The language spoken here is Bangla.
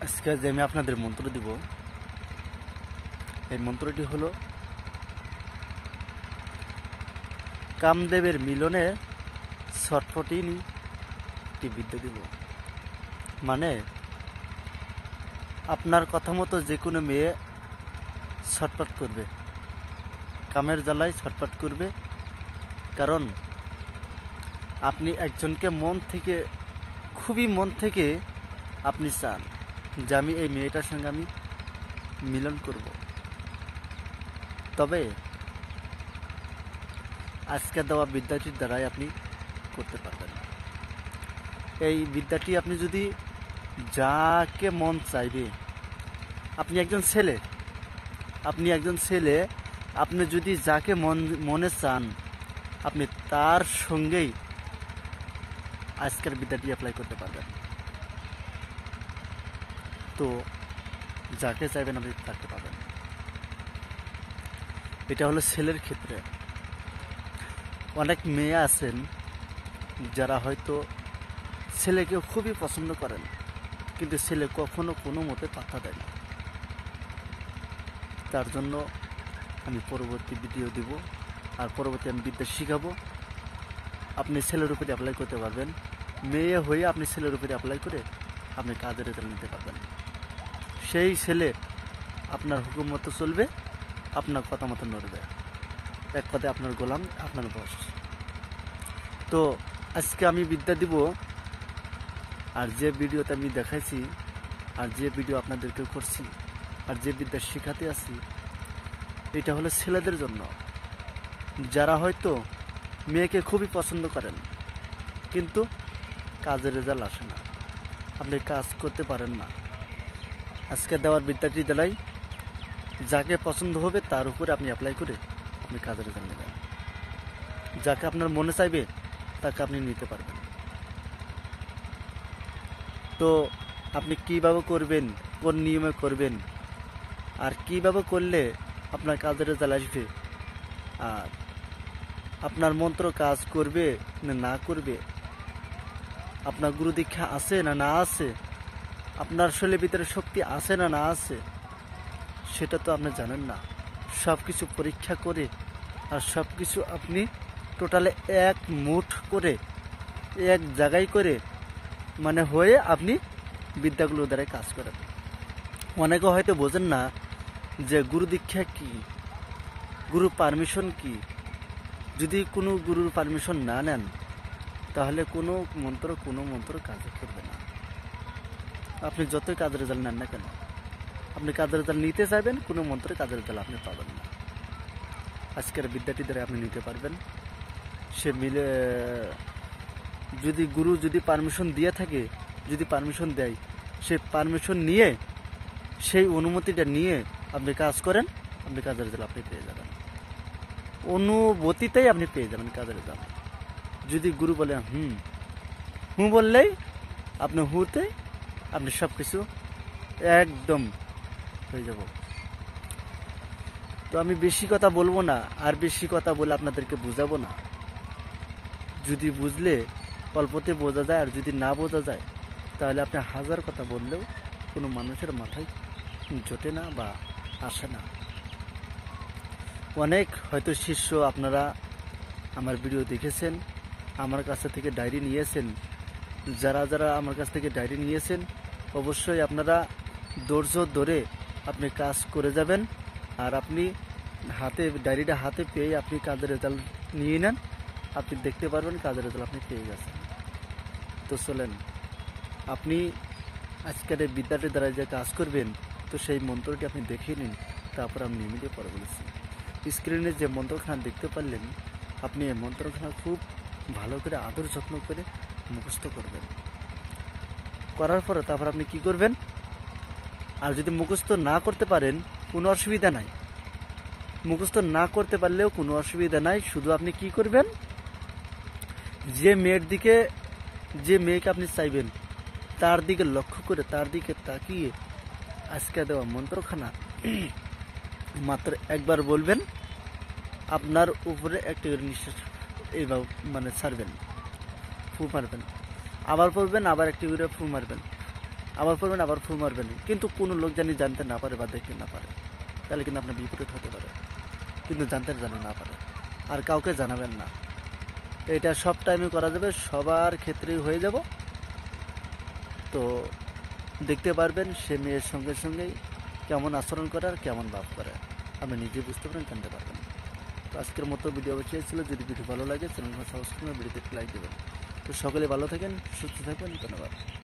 আজকে যে আমি আপনাদের মন্ত্র দিব, এই মন্ত্রটি হলো কামদেবের মিলনে ছটফটিনি একটি বিদ্যা দিব। মানে আপনার কথা মতো যে কোনো মেয়ে ছটফট করবে, কামের জ্বালায় ছটফট করবে। কারণ আপনি একজনকে মন থেকে, খুবই মন থেকে আপনি চান যে আমি এই মেয়েটার সঙ্গে আমি মিলন করব। তবে আজকে দেওয়া বিদ্যাটির দ্বারাই আপনি করতে পারবেন। এই বিদ্যাটি আপনি যদি যাকে মন চাইবে, আপনি একজন ছেলে, আপনি যদি যাকে মনে চান, আপনি তার সঙ্গেই আজকের বিদ্যাটি অ্যাপ্লাই করতে পারবেন। তো যাকে চাইবেন আপনি তাকে পাবেন। এটা হলো ছেলের ক্ষেত্রে। অনেক মেয়ে আছেন যারা হয়তো ছেলেকে খুবই পছন্দ করেন, কিন্তু ছেলে কখনো কোনো মতে পাত্তা দেয় না। তার জন্য আমি পরবর্তী ভিডিও দিব, আর পরবর্তী আমি বিদ্যা শিখাবো। আপনি ছেলের উপরে অ্যাপ্লাই করতে পারবেন। মেয়ে হয়ে আপনি ছেলের উপরে অ্যাপ্লাই করে আপনি কাজের রেজাল্ট নিতে পারবেন। সেই ছেলে আপনার হুকুম মতো চলবে, আপনার কথা মতো নড়বে। এক কথায় আপনার গোলাম, আপনার বস। তো আজকে আমি বিদ্যা দিব, আর যে ভিডিওতে আমি দেখাইছি, আর যে ভিডিও আপনাদেরকে করছি, আর যে বিদ্যা শেখাতে আছি, এটা হলো ছেলেদের জন্য, যারা হয়তো মেয়েকে খুবই পছন্দ করেন, কিন্তু কাজের রেজাল্ট আসে না, আপনি কাজ করতে পারেন না। আজকে দেওয়ার বিদ্যাটি দ্বারাই যাকে পছন্দ হবে তার উপরে আপনি অ্যাপ্লাই করে আপনি কাজের রেজাল্ট নেবেন। যাকে আপনার মনে চাইবে তাকে আপনি নিতে পারবেন। তো আপনি কিভাবে করবেন, কোন নিয়মে করবেন, আর কিভাবে করলে আপনার কাজের রেজাল্ট আসবে, আর আপনার মন্ত্র কাজ করবে না না করবে, আপনার গুরু দীক্ষা আছে না না আছে, আপনার শরীরের ভিতরে শক্তি আছে না না আছে, সেটা তো আপনি জানেন না। সব কিছু পরীক্ষা করে আর সব কিছু আপনি টোটালে এক মুঠ করে, এক জায়গায় করে মানে হয়ে আপনি বিদ্যাগুলোর দ্বারা কাজ করেন। অনেকে হয়তো বোঝেন না যে গুরু দীক্ষা কি, গুরু পারমিশন কি। যদি কোনো গুরুর পারমিশন না নেন, তাহলে কোনো মন্ত্র কাজে করবে না। আপনি যতই কাজের রেজাল্ট নেন না কেন, আপনি কাজের রেজাল্ট নিতে চাইবেন, কোনো মন্ত্রে কাজের রেজাল্ট আপনি পাবেন না। আজকের বিদ্যাটি দ্বারা আপনি নিতে পারবেন। সে মিলে যদি গুরু যদি পারমিশন দিয়ে থাকে, যদি পারমিশন দেয়, সে পারমিশন নিয়ে, সেই অনুমতিটা নিয়ে আপনি কাজ করেন, আপনি কাজের রেজাল্ট আপনি পেয়ে যাবেন। অনুভূতিতেই আপনি পেয়ে যাবেন কাজের রেজাল্ট। যদি গুরু বলে হুঁ বললেই আপনি হুঁতে আপনি সব কিছু একদম হয়ে যাব। তো আমি বেশি কথা বলবো না, আর বেশি কথা বলে আপনাদেরকে বুঝাবো না। যদি বুঝলে অল্পতে বোঝা যায়, আর যদি না বোঝা যায় তাহলে আপনি হাজার কথা বললেও কোনো মানুষের মাথায় জোটে না বা আসে না। অনেক হয়তো শিষ্য আপনারা আমার ভিডিও দেখেছেন, আমার কাছ থেকে ডায়েরি নিয়েছেন। যারা যারা আমার কাছ থেকে ডায়েরি নিয়েছেন, অবশ্যই আপনারা ধৈর্য ধরে আপনি কাজ করে যাবেন। আর আপনি ডায়েরিটা হাতে পেয়ে আপনি কাজের রেজাল্ট নিয়ে নেন, আপনি দেখতে পারবেন কাজের রেজাল্ট আপনি পেয়ে গেছেন। তো চলেন, আপনি আজকের এই বিদ্যাটির দ্বারা যে কাজ করবেন, তো সেই মন্ত্রটি আপনি দেখে নিন, তারপর আমি নিয়মিত পরে বলেছি। স্ক্রিনে যে মন্ত্রখানা দেখতে পারলেন, আপনি এই মন্ত্রখানা খুব ভালো করে আদর যত্ন করে মুখস্থ করবেন। করার পরে তারপর আপনি কি করবেন, আর যদি মুখস্থ না করতে পারেন কোনো অসুবিধা নাই, মুখস্থ না করতে পারলেও কোনো অসুবিধা নাই। শুধু আপনি কি করবেন, যে মেয়েকে আপনি চাইবেন তার দিকে লক্ষ্য করে, তার দিকে তাকিয়ে আজকে দেওয়া মন্ত্রখানা মাত্র একবার বলবেন। আপনার উপরে একটা নিঃশ্বাস এইভাবে মানে ছাড়বেন, ফু মারবেন, আবার পড়বেন, আবার একটি করে ফু মারবেন। আবার পড়বেন, আবার ফু মারবেন, কিন্তু কোনো লোক জানি জানতে না পারে বা দেখতে না পারে, তাহলে কিন্তু আপনার বিপরীত হতে পারে। কিন্তু জানতে জানি না পারে, আর কাউকে জানাবেন না। এটা সব টাইমে করা যাবে, সবার ক্ষেত্রেই হয়ে যাব। তো দেখতে পারবেন সে মেয়ের সঙ্গে সঙ্গেই কেমন আচরণ করে আর কেমন ভাব করে, আপনি নিজে বুঝতে পারেন, জানতে পারবেন। তো আজকের মতো ভিডিও অবশ্যই ছিল। যদি ভিডিও ভালো লাগে চ্যানেলকে সাবস্ক্রাইব করে ভিডিওতে লাইক দেবেন। তো সকলে ভালো থাকেন, সুস্থ থাকবেন, ধন্যবাদ।